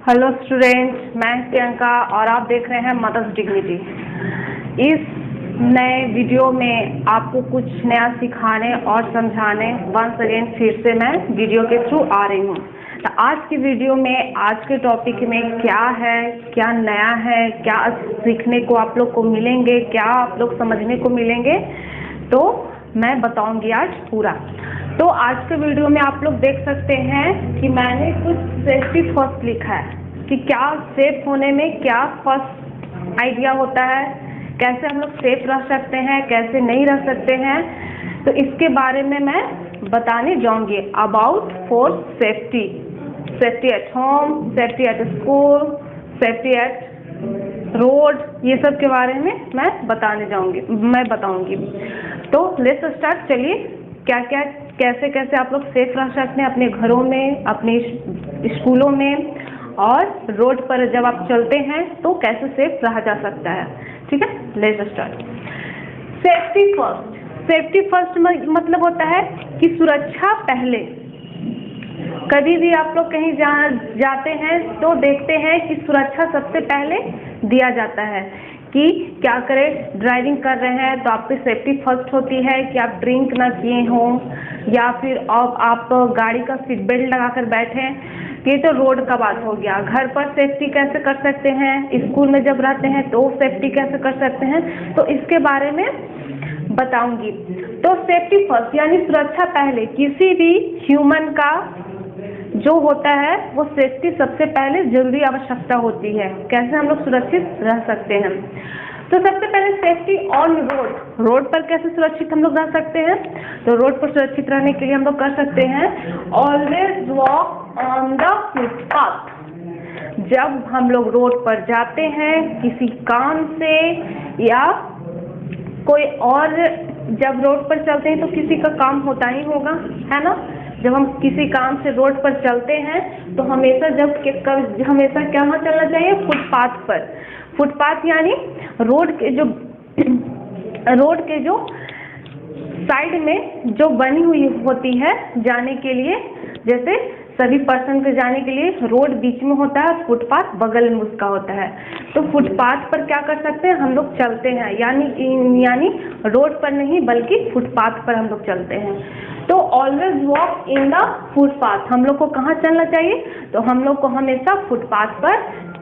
Hello students, मैं प्रियंका और आप देख रहे हैं मदर्स डिग्निटी। इस नए वीडियो में आपको कुछ नया सिखाने और समझाने वंस अगेन फिर से मैं वीडियो के थ्रू आ रही हूँ। तो आज की वीडियो में आज के टॉपिक में क्या है, क्या नया है, क्या सीखने को आप लोग को मिलेंगे, क्या आप लोग समझने को मिलेंगे, तो मैं बताऊंगी आज पूरा। तो आज के वीडियो में आप लोग देख सकते हैं कि मैंने कुछ सेफ्टी फर्स्ट लिखा है कि क्या सेफ होने में क्या फर्स्ट आइडिया होता है, कैसे हम लोग सेफ रह सकते हैं, कैसे नहीं रह सकते हैं। तो इसके बारे में मैं बताने जाऊंगी about for safety, safety at home, safety at school, safety eight road, ये सब के बारे में मैं बताऊंगी। तो लेट्स स्टार्ट। चलिए, क्या क्या कैसे कैसे आप लोग सेफ रह सकते हैं अपने घरों में, अपने स्कूलों में, और रोड पर जब आप चलते हैं तो कैसे सेफ रहा जा सकता है। ठीक है, let's start. Safety first. Safety first मतलब होता है कि सुरक्षा पहले। कभी भी आप लोग कहीं जाते हैं तो देखते हैं कि सुरक्षा सबसे पहले दिया जाता है कि क्या करें। ड्राइविंग कर रहे हैं तो आपकी सेफ्टी फर्स्ट होती है कि आप ड्रिंक ना किए हों, या फिर आप गाड़ी का सीट बेल्ट लगाकर बैठें। ये तो रोड का बात हो गया। घर पर सेफ्टी कैसे कर सकते हैं, स्कूल में जब रहते हैं तो सेफ्टी कैसे कर सकते हैं, तो इसके बारे में बताऊंगी। तो सेफ्टी फर्स्ट यानी सुरक्षा पहले। किसी भी ह्यूमन का जो होता है वो सेफ्टी सबसे पहले जरूरी आवश्यकता होती है। कैसे हम लोग सुरक्षित रह सकते हैं, तो सबसे पहले सेफ्टी ऑन रोड। रोड पर कैसे सुरक्षित हम लोग रह सकते हैं, तो रोड पर सुरक्षित रहने के लिए हम लोग कर सकते हैं always walk on the footpath. जब हम लोग रोड पर जाते हैं किसी काम से या कोई और, जब रोड पर चलते हैं तो किसी का काम होता ही होगा, है ना। जब हम किसी काम से रोड पर चलते हैं तो हमेशा कहाँ चलना चाहिए, फुटपाथ पर। फुटपाथ यानी रोड के जो साइड में जो बनी हुई होती है जाने के लिए, जैसे सभी पर्सन के जाने के लिए रोड बीच में होता है, फुटपाथ बगल में उसका होता है। तो फुटपाथ पर क्या कर सकते हैं, हम लोग चलते हैं, यानी रोड पर नहीं बल्कि फुटपाथ पर हम लोग चलते हैं। तो always walk in the footpath. हम लोग को कहाँ चलना चाहिए, तो हम लोग को हमेशा फुटपाथ पर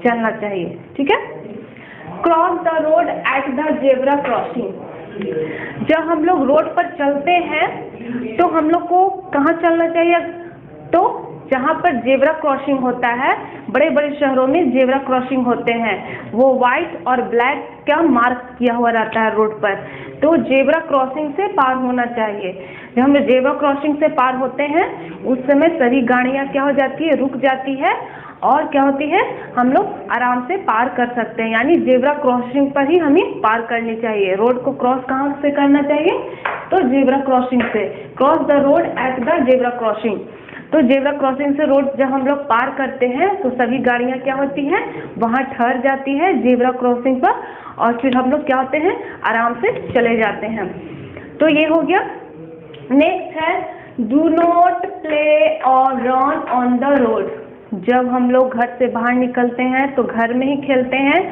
चलना चाहिए। ठीक है। Cross the road at the zebra crossing. जब हम लोग रोड पर चलते हैं तो हम लोग को कहाँ चलना चाहिए, तो जहाँ पर जेब्रा क्रॉसिंग होता है, बड़े बड़े शहरों में जेब्रा क्रॉसिंग होते हैं, वो व्हाइट और ब्लैक का मार्क किया हुआ रहता है रोड पर। तो जेब्रा क्रॉसिंग से पार होना चाहिए। जब हम जेब्रा क्रॉसिंग से पार होते हैं उस समय सभी गाड़ियाँ क्या हो जाती है, रुक जाती है, और क्या होती है, हम लोग आराम से पार कर सकते हैं। यानी जेब्रा क्रॉसिंग पर ही हमें पार करनी चाहिए। रोड को क्रॉस कहाँ से करना चाहिए, तो जेब्रा क्रॉसिंग से। Cross the road at the zebra crossing. तो जेब्रा क्रॉसिंग से रोड जब हम लोग पार करते हैं तो सभी गाड़ियाँ क्या होती हैं, वहाँ ठहर जाती है जेब्रा क्रॉसिंग पर, और फिर हम लोग क्या होते हैं, आराम से चले जाते हैं। तो ये हो गया। नेक्स्ट है डू नॉट प्ले और रन ऑन द रोड। जब हम लोग घर से बाहर निकलते हैं तो घर में ही खेलते हैं,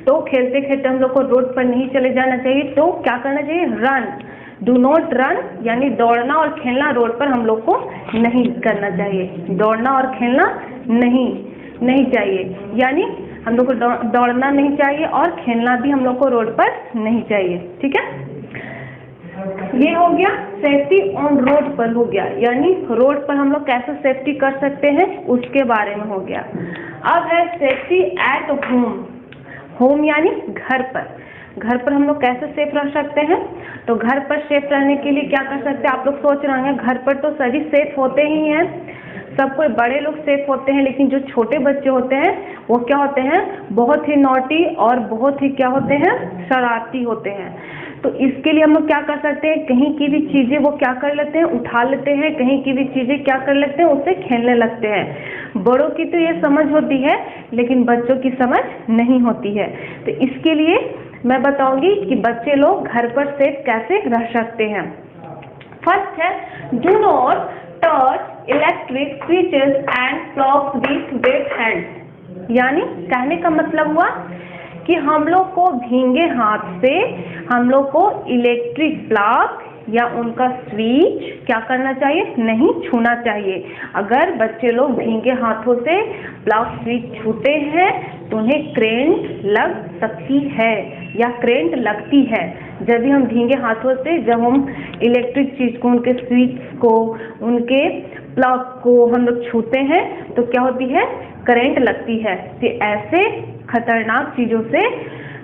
तो खेलते खेलते हम लोग को रोड पर नहीं चले जाना चाहिए। तो क्या करना चाहिए, रन। डू नॉट रन यानी दौड़ना और खेलना रोड पर हम लोग को नहीं करना चाहिए। दौड़ना और खेलना नहीं चाहिए, यानी हम लोग को दौड़ना नहीं चाहिए और खेलना भी हम लोग को रोड पर नहीं चाहिए। ठीक है। ये हो गया सेफ्टी ऑन रोड पर हो गया, यानी रोड पर हम लोग कैसे सेफ्टी कर सकते हैं उसके बारे में हो गया। अब है सेफ्टी एट होम। होम यानी घर पर। घर पर हम लोग कैसे सेफ रह सकते हैं, तो घर पर सेफ रहने के लिए क्या कर सकते हैं। आप लोग सोच रहे हैं घर पर तो सभी सेफ होते ही हैं, सब कोई बड़े लोग सेफ होते हैं, लेकिन जो छोटे बच्चे होते हैं वो क्या होते हैं, बहुत ही नॉटी और बहुत ही क्या होते हैं, शरारती होते हैं। तो इसके लिए हम लोग क्या कर सकते हैं, कहीं की भी चीज़ें वो क्या कर लेते हैं, उठा लेते हैं, कहीं की भी चीज़ें क्या कर लेते हैं, उससे खेलने लगते हैं। बड़ों की तो ये समझ होती है लेकिन बच्चों की समझ नहीं होती है। तो इसके लिए मैं बताऊंगी कि बच्चे लोग घर पर सेफ कैसे रह सकते हैं। फर्स्ट है do not touch electric switches and plugs with wet hands. यानी कहने का मतलब हुआ कि हम लोग को भींगे हाथ से हम लोग को इलेक्ट्रिक प्लग या उनका स्विच क्या करना चाहिए, नहीं छूना चाहिए। अगर बच्चे लोग भींगे हाथों से प्लग स्विच छूते हैं तो उन्हें करंट लग सकती है या करंट लगती है। जब भी हम भींगे हाथों से जब हम इलेक्ट्रिक चीज को, उनके स्विच को, उनके प्लग को हम लोग छूते हैं तो क्या होती है, करंट लगती है। तो ऐसे खतरनाक चीजों से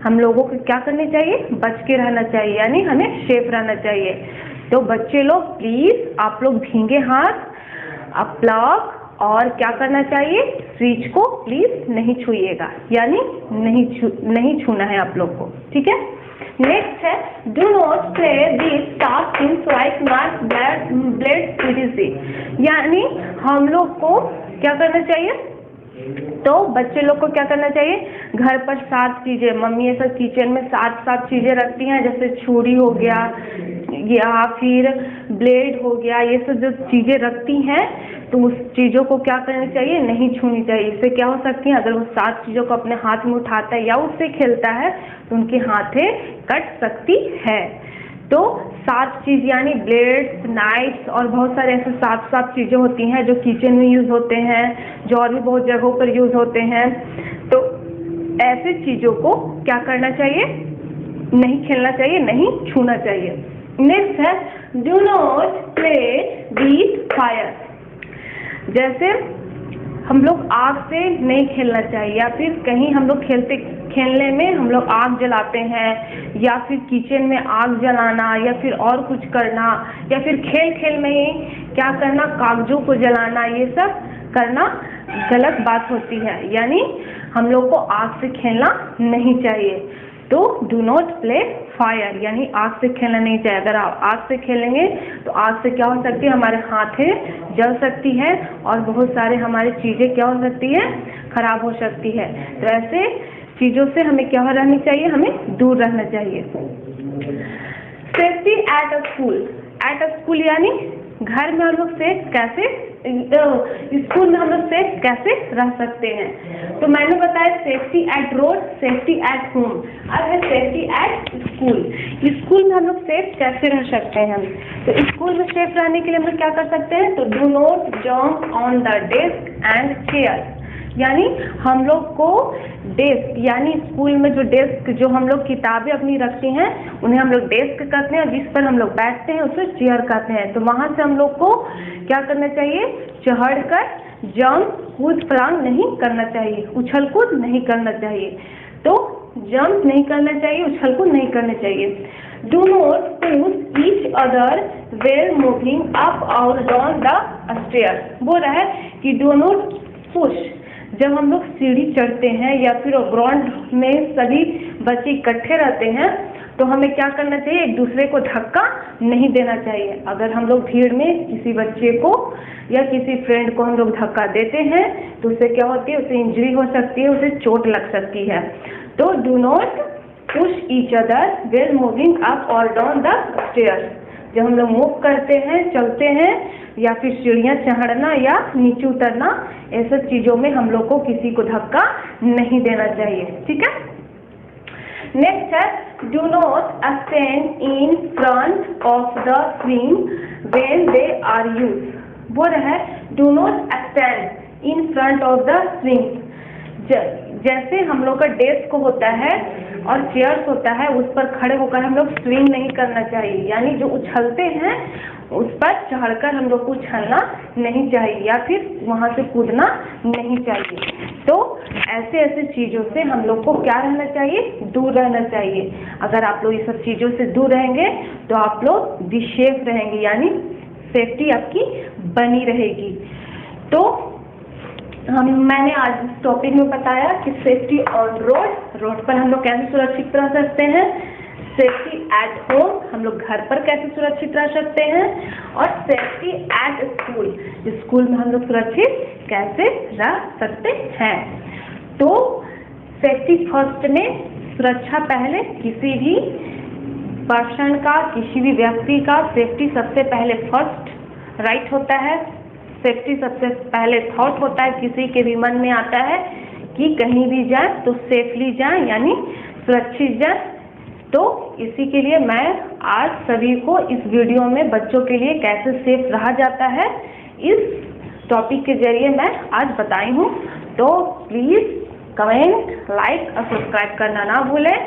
हम लोगों को क्या करनी चाहिए, बच के रहना चाहिए, यानी हमें सेफ रहना चाहिए। तो बच्चे लोग प्लीज आप लोग भींगे हाथ प्लग और क्या करना चाहिए, स्विच को प्लीज नहीं छूइएगा, यानी नहीं छूना है आप लोग को, ठीक है। नेक्स्ट है do not spray this task in swipe not blade series, यानी हम लोग को क्या करना चाहिए, तो बच्चे लोग को क्या करना चाहिए, घर पर 7 चीजें, मम्मी ऐसा किचन में 7 चीजें रखती हैं, जैसे छुरी हो गया या फिर ब्लेड हो गया, ये सब जो चीजें रखती हैं तो उस चीजों को क्या करनी चाहिए, नहीं छूनी चाहिए। इससे क्या हो सकती है, अगर वो 7 चीजों को अपने हाथ में उठाता है या उससे खेलता है तो उनकी हाथें कट सकती है। तो 7 चीज यानी ब्लेड्स, नाइफ्स और बहुत सारे ऐसे 7 चीजें होती हैं जो किचन में यूज होते हैं, जो और भी बहुत जगहों पर यूज होते हैं। तो ऐसे चीजों को क्या करना चाहिए, नहीं खेलना चाहिए, नहीं छूना चाहिए। नेक्स्ट है do not play with fire, जैसे हम लोग आग से नहीं खेलना चाहिए, या फिर कहीं हम लोग खेलने में हम लोग आग जलाते हैं, या फिर किचन में आग जलाना, या फिर और कुछ करना, या फिर खेल में ही क्या करना, कागजों को जलाना, ये सब करना गलत बात होती है, यानी हम लोग को आग से खेलना नहीं चाहिए। तो डू नॉट प्ले फायर, यानी आग से खेलना नहीं चाहिए। अगर आप आग से खेलेंगे तो आग से क्या हो सकती है, हमारे हाथें जल सकती है और बहुत सारे हमारी चीजें क्या हो सकती है, खराब हो सकती है। तो ऐसे चीजों से हमें क्या रहनी चाहिए, हमें दूर रहना चाहिए। सेफ्टी एट अ स्कूल, यानी घर में हम लोग सेफ कैसे, स्कूल में हम लोग सेफ कैसे रह सकते हैं। तो मैंने बताया safety eight road, safety at home, अब है सेफ्टी एट स्कूल। स्कूल में हम लोग सेफ कैसे रह सकते हैं, तो स्कूल में सेफ रहने के लिए हम लोग क्या कर सकते हैं, तो do not jump on the desk and chair, यानी हम लोग को डेस्क, यानी स्कूल में जो डेस्क, जो हम लोग किताबें अपनी रखते हैं उन्हें हम लोग डेस्क कहते हैं, जिस पर हम लोग बैठते हैं उसे चेयर कहते हैं। तो वहां से हम लोग को क्या करना चाहिए, चढ़कर जंप, कूद फलांग नहीं करना चाहिए, उछल कूद नहीं करना चाहिए। तो जंप नहीं करना चाहिए, उछल कूद नहीं करना चाहिए। Do not push each other well moving up और डाउन द स्टेयर, बोल रहा है कि डू नॉट पुश, जब हम लोग सीढ़ी चढ़ते हैं या फिर ग्राउंड में सभी बच्चे इकट्ठे रहते हैं तो हमें क्या करना चाहिए, एक दूसरे को धक्का नहीं देना चाहिए। अगर हम लोग भीड़ में किसी बच्चे को या किसी फ्रेंड को हम लोग धक्का देते हैं तो उससे क्या होती है, उसे इंजरी हो सकती है, उसे चोट लग सकती है। तो do not push each other well moving up और डाउन द स्टेयर्स, जब हम लोग मूव करते हैं, चलते हैं या फिर सीढ़ियाँ चढ़ना या नीचे उतरना, ऐसे चीजों में हम लोग को किसी को धक्का नहीं देना चाहिए, ठीक है। नेक्स्ट है do not stand in front of the swing when they are used, बोल रहा है do not stand in front of the swing, जैसे हम लोग का डेस्क होता है और चेयर्स होता है उस पर खड़े होकर हम लोग स्विंग नहीं करना चाहिए, यानी जो उछलते हैं उस पर चढ़कर हम लोग को उछलना नहीं चाहिए या फिर वहां से कूदना नहीं चाहिए। तो ऐसे चीजों से हम लोग को क्या रहना चाहिए, दूर रहना चाहिए। अगर आप लोग ये सब चीजों से दूर रहेंगे तो आप लोग भी सेफ रहेंगे, यानी सेफ्टी आपकी बनी रहेगी। तो मैंने आज इस टॉपिक में बताया कि सेफ्टी ऑन रोड पर हम लोग कैसे सुरक्षित रह सकते हैं, सेफ्टी एट होम हम लोग घर पर कैसे सुरक्षित रह सकते हैं, और सेफ्टी एट स्कूल में हम लोग सुरक्षित कैसे रह सकते हैं। तो सेफ्टी फर्स्ट में, सुरक्षा पहले, किसी भी पर्सन का, किसी भी व्यक्ति का सेफ्टी सबसे पहले फर्स्ट राइट होता है। सेफ्टी सबसे पहले थॉट होता है, किसी के भी मन में आता है कि कहीं भी जाए तो सेफली जाए, यानी सुरक्षित जाए। तो इसी के लिए मैं आज सभी को इस वीडियो में बच्चों के लिए कैसे सेफ रहा जाता है इस टॉपिक के जरिए मैं आज बताई हूँ। तो प्लीज़ कमेंट, लाइक और सब्सक्राइब करना ना भूलें।